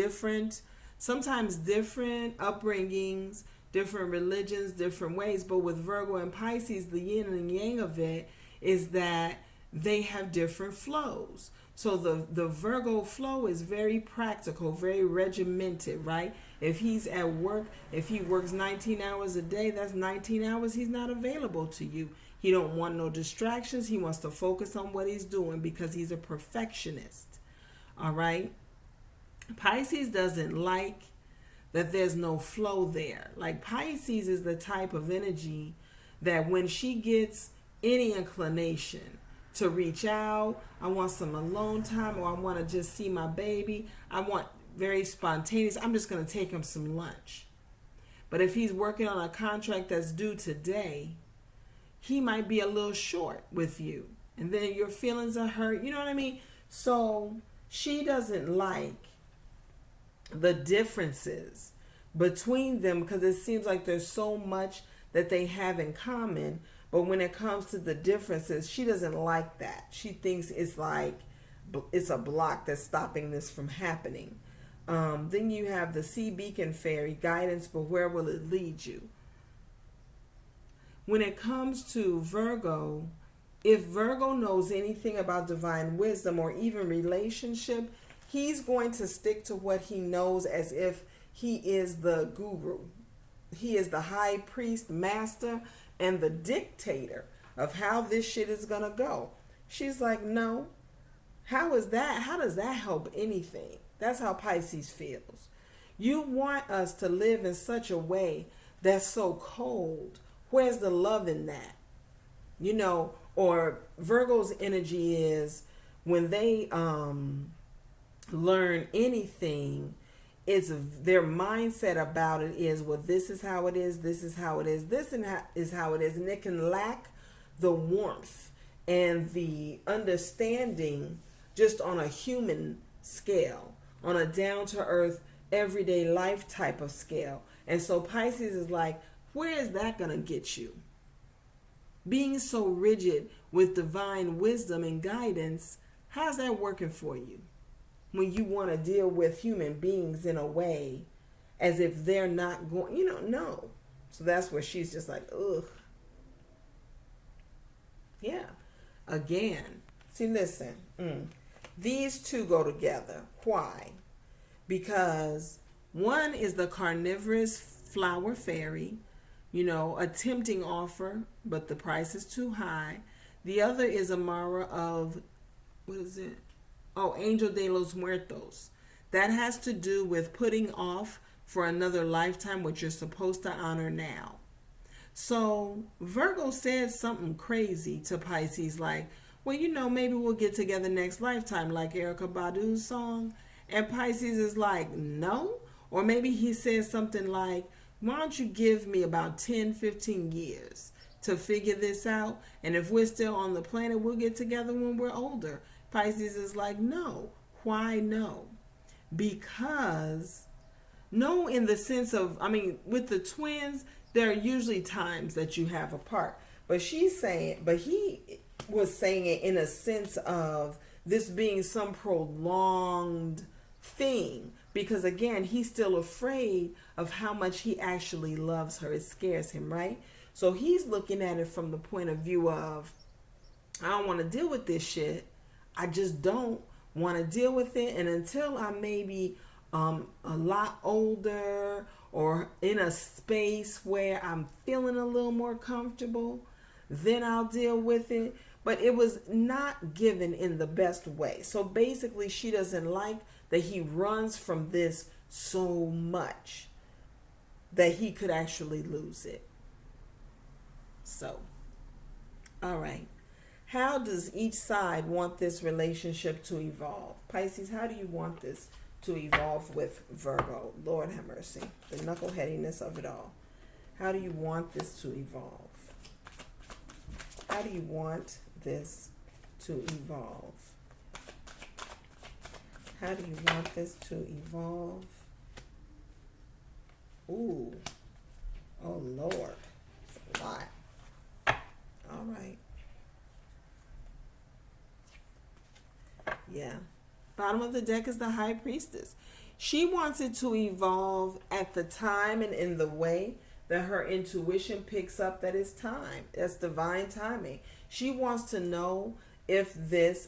sometimes different upbringings, different religions, different ways. But with Virgo and Pisces, the yin and yang of it is that they have different flows. So the Virgo flow is very practical, very regimented, right? If he's at work, if he works 19 hours a day, that's 19 hours he's not available to you. He don't want no distractions. He wants to focus on what he's doing because he's a perfectionist. All right? Pisces doesn't like that there's no flow there. Like Pisces is the type of energy that when she gets any inclination to reach out, I want some alone time, or I want to just see my baby, I want very spontaneous, I'm just going to take him some lunch. But if he's working on a contract that's due today, he might be a little short with you. And then your feelings are hurt. You know what I mean? So she doesn't like the differences between them because it seems like there's so much that they have in common. But when it comes to the differences, she doesn't like that. She thinks it's like it's a block that's stopping this from happening. Then you have the sea beacon fairy guidance, but where will it lead you? When it comes to Virgo, if Virgo knows anything about divine wisdom or even relationship, he's going to stick to what he knows as if he is the guru. He is the high priest, master, and the dictator of how this shit is going to go. She's like, no. How is that? How does that help anything? That's how Pisces feels. You want us to live in such a way that's so cold. Where's the love in that? You know, or Virgo's energy is when they learn anything, it's their mindset about it is, well, this is how it is, this is how it is, is how it is. And it can lack the warmth and the understanding just on a human scale, on a down-to-earth, everyday life type of scale. And so Pisces is like, where is that going to get you? Being so rigid with divine wisdom and guidance, how's that working for you? When you want to deal with human beings in a way as if they're not going, no. So that's where she's just like, ugh. Yeah. Again. See, listen. These two go together. Why? Because one is the carnivorous flower fairy, a tempting offer, but the price is too high. The other is a Mara of, what is it? Oh, Angel de los Muertos. That has to do with putting off for another lifetime what you're supposed to honor now. So Virgo says something crazy to Pisces like, well, maybe we'll get together next lifetime, like Erykah Badu's song. And Pisces is like, no. Or maybe he says something like, why don't you give me about 10, 15 years to figure this out? And if we're still on the planet, we'll get together when we're older. Pisces is like, no. Why no? Because no in the sense of, with the twins, there are usually times that you have apart. But he was saying it in a sense of this being some prolonged thing, because again, he's still afraid of how much he actually loves her. It scares him, right? So he's looking at it from the point of view of, I don't want to deal with this shit. I just don't want to deal with it. And until I'm maybe a lot older or in a space where I'm feeling a little more comfortable, then I'll deal with it. But it was not given in the best way. So basically, she doesn't like that he runs from this so much that he could actually lose it. So, all right. How does each side want this relationship to evolve? Pisces, how do you want this to evolve with Virgo? Lord have mercy. The knuckleheadiness of it all. How do you want this to evolve? How do you want this to evolve? How do you want this to evolve? Ooh. Oh, Lord. It's a lot. All right. Yeah. Bottom of the deck is the High Priestess. She wants it to evolve at the time and in the way that her intuition picks up that it's time. That's divine timing. She wants to know if this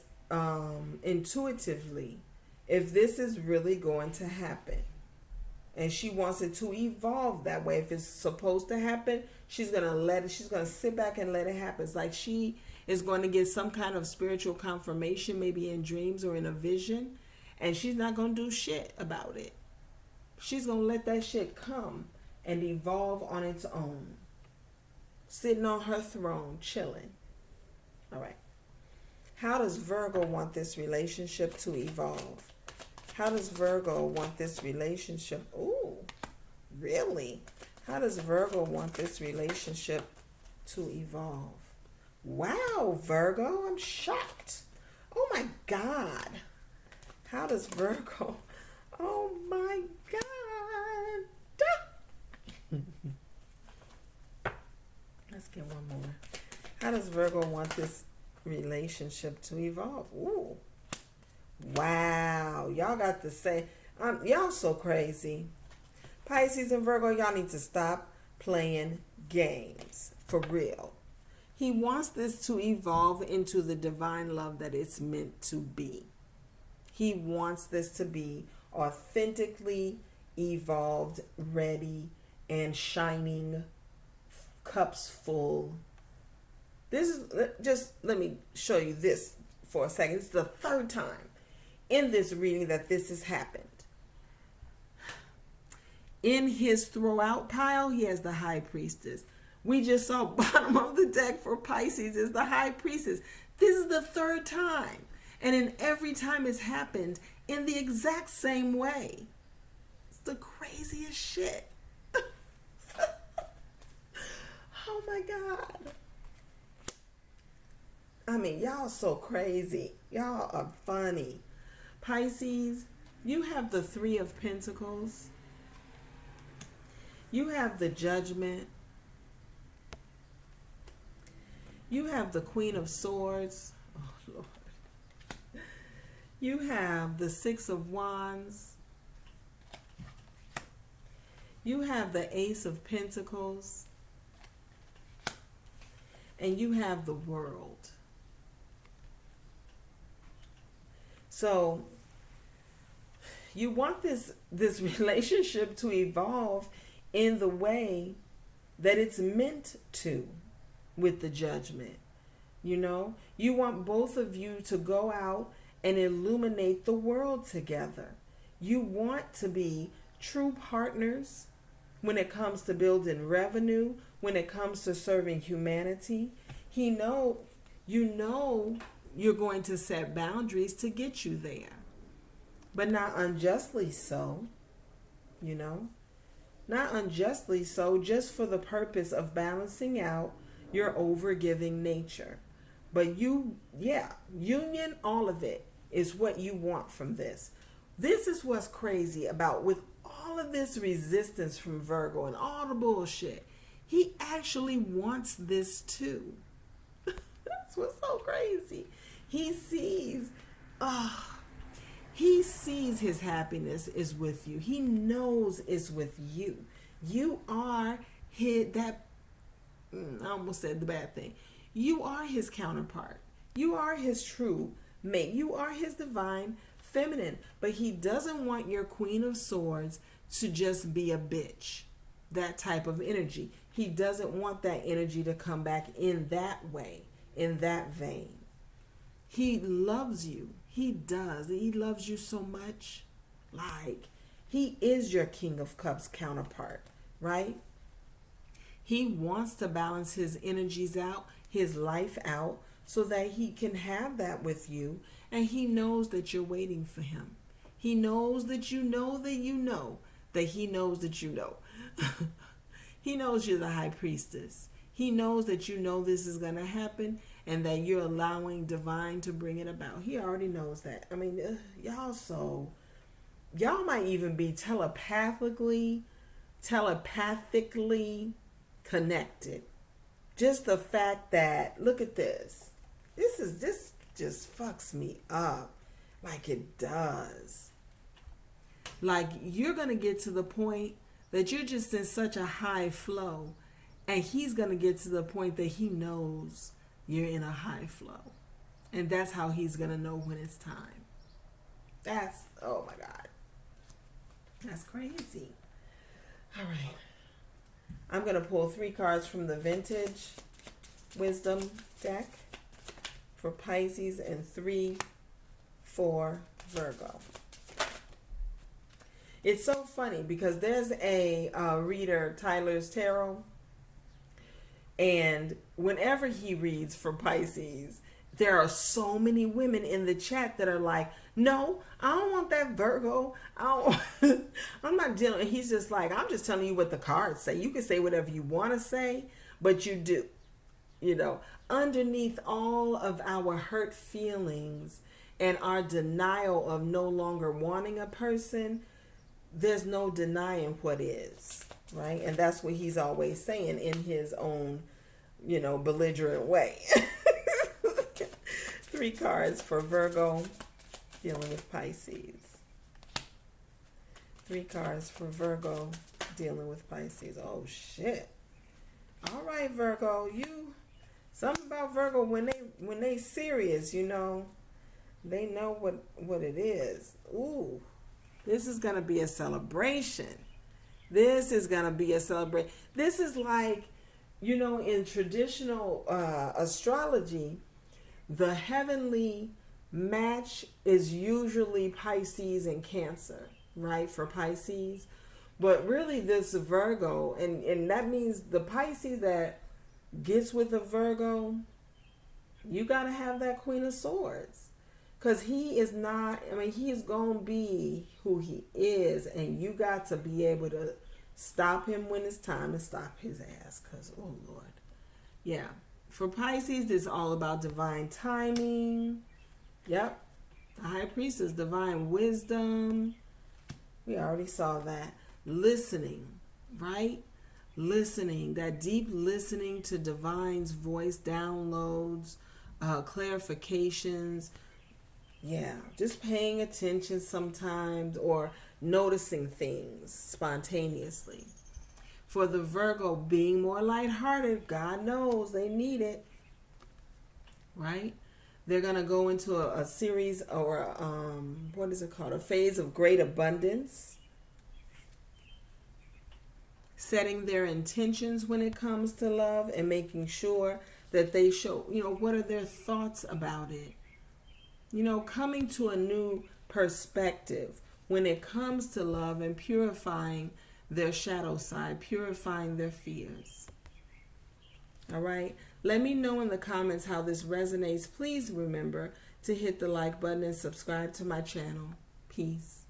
intuitively, if this is really going to happen. And she wants it to evolve that way. If it's supposed to happen, she's going to let it, she's going to sit back and let it happen. It's like she is going to get some kind of spiritual confirmation, maybe in dreams or in a vision, and she's not going to do shit about it. She's going to let that shit come and evolve on its own. Sitting on her throne, chilling. All right. How does Virgo want this relationship to evolve? How does Virgo want this relationship? Ooh, really? How does Virgo want this relationship to evolve? Wow, Virgo, I'm shocked. Oh my God. How does Virgo? Oh my God. Let's get one more. How does Virgo want this relationship to evolve? Ooh. Wow. Y'all got to say, y'all so crazy. Pisces and Virgo, y'all need to stop playing games. For real. He wants this to evolve into the divine love that it's meant to be. He wants this to be authentically evolved, ready, and shining, cups full. This is, just let me show you this for a second. It's the third time in this reading that this has happened. In his throw out pile, he has the High Priestess. We just saw bottom of the deck for Pisces is the High Priestess. This is the third time. And in every time it's happened in the exact same way. It's the craziest shit. Oh my God. I mean, y'all so crazy. Y'all are funny. Pisces, you have the Three of Pentacles. You have the Judgment. You have the Queen of Swords. Oh, Lord. You have the Six of Wands. You have the Ace of Pentacles. And you have the World. So you want this relationship to evolve in the way that it's meant to with the Judgment. You know, you want both of you to go out and illuminate the world together. You want to be true partners when it comes to building revenue, when it comes to serving humanity. You know you're going to set boundaries to get you there, but not unjustly so, you know, not unjustly so, just for the purpose of balancing out your overgiving nature. But union, all of it is what you want from this. This is what's crazy about with all of this resistance from Virgo and all the bullshit. He actually wants this too. That's what's so crazy. He sees, He sees his happiness is with you. He knows it's with you. You are I almost said the bad thing. You are his counterpart. You are his true mate. You are his divine feminine. But he doesn't want your Queen of Swords to just be a bitch. That type of energy. He doesn't want that energy to come back in that way, in that vein. He loves you. He does. He loves you so much. Like, he is your King of Cups counterpart, right? He wants to balance his energies out, his life out, so that he can have that with you. And he knows that you're waiting for him. He knows that you know that you know that he knows that you know. He knows you're the high priestess. He knows that you know this is going to happen and that you're allowing divine to bring it about. He already knows that. I mean, y'all might even be telepathically connected. Just the fact that, look at this. This just fucks me up like it does. Like, you're going to get to the point that you're just in such a high flow, and he's going to get to the point that he knows you're in a high flow. And that's how he's going to know when it's time. Oh my God. That's crazy. All right. I'm going to pull 3 cards from the Vintage Wisdom deck for Pisces and 3 for Virgo. It's so funny because there's a reader, Tyler's Tarot, and whenever he reads for Pisces, there are so many women in the chat that are like, no, I don't want that Virgo. I'm not dealing. And he's just like, I'm just telling you what the cards say. You can say whatever you want to say, but you do. Underneath all of our hurt feelings and our denial of no longer wanting a person, there's no denying what is, right? And that's what he's always saying in his own, belligerent way. 3 cards for Virgo dealing with Pisces. 3 cards for Virgo dealing with Pisces. Oh, shit. All right, Virgo. Something about Virgo, when they serious, they know what it is. Ooh. This is going to be a celebration. This is going to be a celebration. This is like, in traditional astrology, the heavenly match is usually Pisces and Cancer, right? For Pisces. But really this Virgo, and that means the Pisces that gets with a Virgo, you got to have that Queen of Swords. Because he is going to be who he is. And you got to be able to stop him when it's time to stop his ass. Because, oh, Lord. Yeah. For Pisces, it's all about divine timing. Yep. The High Priestess, divine wisdom. We already saw that. Listening, right? Listening. That deep listening to divine's voice, downloads, clarifications. Yeah, just paying attention sometimes or noticing things spontaneously. For the Virgo, being more lighthearted, God knows they need it, right? They're going to go into a series or a phase of great abundance. Setting their intentions when it comes to love and making sure that they show, what are their thoughts about it. Coming to a new perspective when it comes to love and purifying their shadow side, purifying their fears. All right. Let me know in the comments how this resonates. Please remember to hit the like button and subscribe to my channel. Peace.